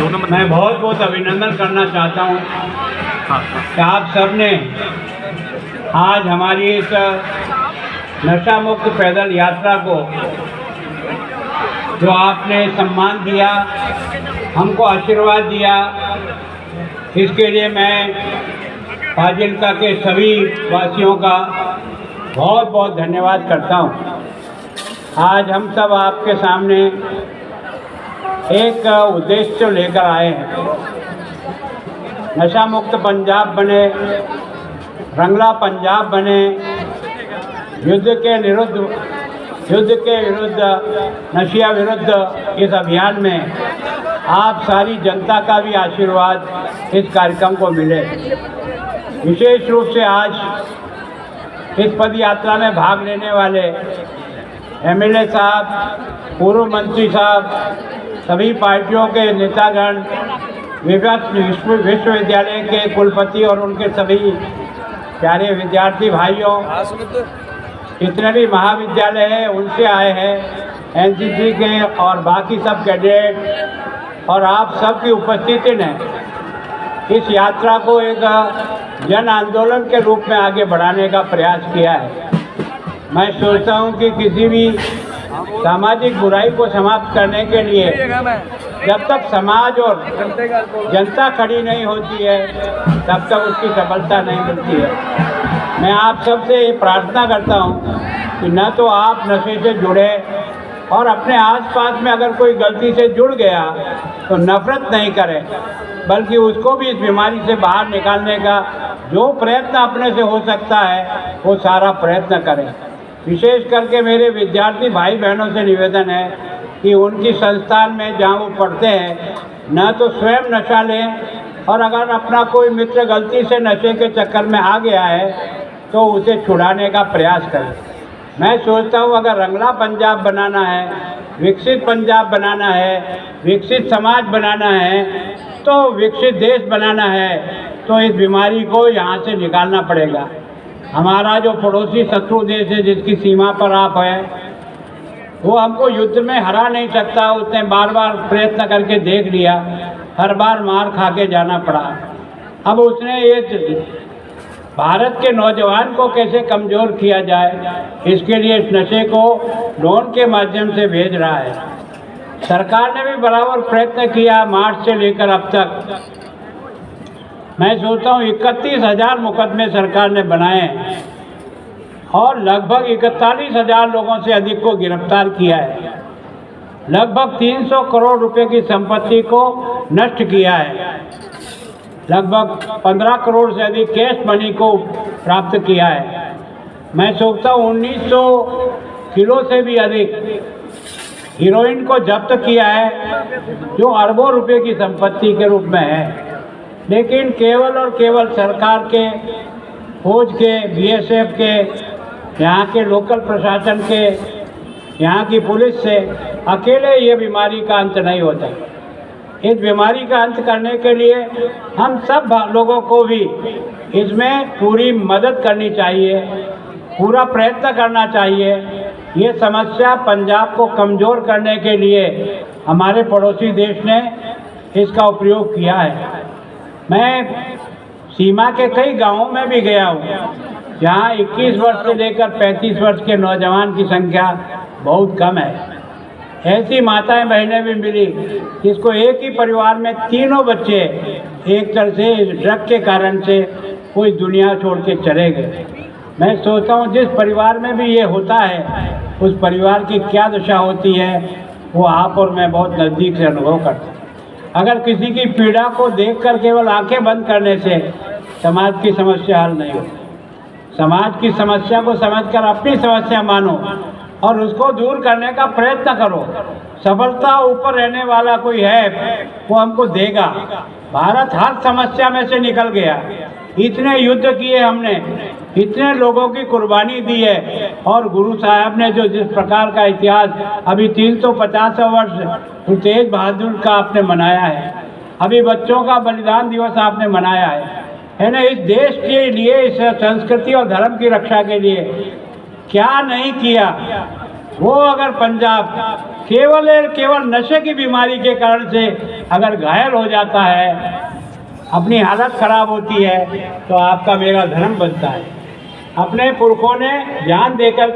मैं बहुत बहुत अभिनंदन करना चाहता हूँ कि आप सब ने आज हमारी इस नशा मुक्त पैदल यात्रा को जो आपने सम्मान दिया, हमको आशीर्वाद दिया, इसके लिए मैं फाजिल्का के सभी वासियों का बहुत बहुत धन्यवाद करता हूँ। आज हम सब आपके सामने एक उद्देश्य लेकर आए हैं। नशा मुक्त पंजाब बने, रंगला पंजाब बने, युद्ध के विरुद्ध नशिया विरुद्ध इस अभियान में आप सारी जनता का भी आशीर्वाद इस कार्यक्रम को मिले। विशेष रूप से आज इस पद यात्रा में भाग लेने वाले एमएलए साहब, पूर्व मंत्री साहब, सभी पार्टियों के नेतागण, विश्वविद्यालय के कुलपति और उनके सभी प्यारे विद्यार्थी भाइयों, जितने भी महाविद्यालय हैं उनसे आए हैं, एनसीसी के और बाकी सब कैडेट और आप सब की उपस्थिति ने इस यात्रा को एक जन आंदोलन के रूप में आगे बढ़ाने का प्रयास किया है। मैं सोचता हूँ कि किसी भी सामाजिक बुराई को समाप्त करने के लिए जब तक समाज और जनता खड़ी नहीं होती है तब तक उसकी सफलता नहीं मिलती है। मैं आप सबसे ये प्रार्थना करता हूँ कि न तो आप नशे से जुड़े और अपने आसपास में अगर कोई गलती से जुड़ गया तो नफरत नहीं करें, बल्कि उसको भी इस बीमारी से बाहर निकालने का जो प्रयत्न अपने से हो सकता है वो सारा प्रयत्न करें। विशेष करके मेरे विद्यार्थी भाई बहनों से निवेदन है कि उनकी संस्थान में जहाँ वो पढ़ते हैं न तो स्वयं नशा लें और अगर अपना कोई मित्र गलती से नशे के चक्कर में आ गया है तो उसे छुड़ाने का प्रयास करें। मैं सोचता हूँ अगर रंगला पंजाब बनाना है, विकसित पंजाब बनाना है, विकसित समाज बनाना है, तो विकसित देश बनाना है, तो इस बीमारी को यहाँ से निकालना पड़ेगा। हमारा जो पड़ोसी शत्रु देश है जिसकी सीमा पर आप हैं, वो हमको युद्ध में हरा नहीं सकता। उसने बार बार प्रयत्न करके देख लिया, हर बार मार खा के जाना पड़ा। अब उसने ये भारत के नौजवान को कैसे कमज़ोर किया जाए, इसके लिए इस नशे को ड्रोन के माध्यम से भेज रहा है। सरकार ने भी बराबर प्रयत्न किया। मार्च से लेकर अब तक मैं सोचता हूँ 31,000 मुकदमे सरकार ने बनाए और लगभग 41,000 लोगों से अधिक को गिरफ्तार किया है। लगभग 300 करोड़ रुपए की संपत्ति को नष्ट किया है। लगभग 15 करोड़ से अधिक कैश मनी को प्राप्त किया है। मैं सोचता हूँ 1900 किलो से भी अधिक हीरोइन को जब्त किया है, जो अरबों रुपए की संपत्ति के रूप में है। लेकिन केवल और केवल सरकार के, फौज के, बीएसएफ के, यहाँ के लोकल प्रशासन के, यहाँ की पुलिस से अकेले ये बीमारी का अंत नहीं होता। इस बीमारी का अंत करने के लिए हम सब लोगों को भी इसमें पूरी मदद करनी चाहिए, पूरा प्रयत्न करना चाहिए। ये समस्या पंजाब को कमज़ोर करने के लिए हमारे पड़ोसी देश ने इसका उपयोग किया है। मैं सीमा के कई गांवों में भी गया हूँ जहाँ 21 वर्ष से लेकर 35 वर्ष के नौजवान की संख्या बहुत कम है। ऐसी माताएं बहनें भी मिली जिसको एक ही परिवार में तीनों बच्चे एक तरह से ड्रग के कारण से कोई दुनिया छोड़ के चले गए। मैं सोचता हूँ जिस परिवार में भी ये होता है उस परिवार की क्या दशा होती है वो आप और मैं बहुत नज़दीक से अनुभव करते हैं। अगर किसी की पीड़ा को देखकर केवल आंखें बंद करने से समाज की समस्या हल नहीं होती। समाज की समस्या को समझकर अपनी समस्या मानो और उसको दूर करने का प्रयत्न करो। सफलता ऊपर रहने वाला कोई है वो हमको देगा। भारत हर समस्या में से निकल गया। इतने युद्ध किए हमने, इतने लोगों की कुर्बानी दी है और गुरु साहब ने जो जिस प्रकार का इतिहास अभी 350 वर्ष तेज बहादुर का आपने मनाया है, अभी बच्चों का बलिदान दिवस आपने मनाया है ना। इस देश के लिए, इस संस्कृति और धर्म की रक्षा के लिए क्या नहीं किया। वो अगर पंजाब केवल नशे की बीमारी के कारण से अगर घायल हो जाता है, अपनी हालत खराब होती है, तो आपका मेरा धर्म बनता है। अपने पुरखों ने जान देकर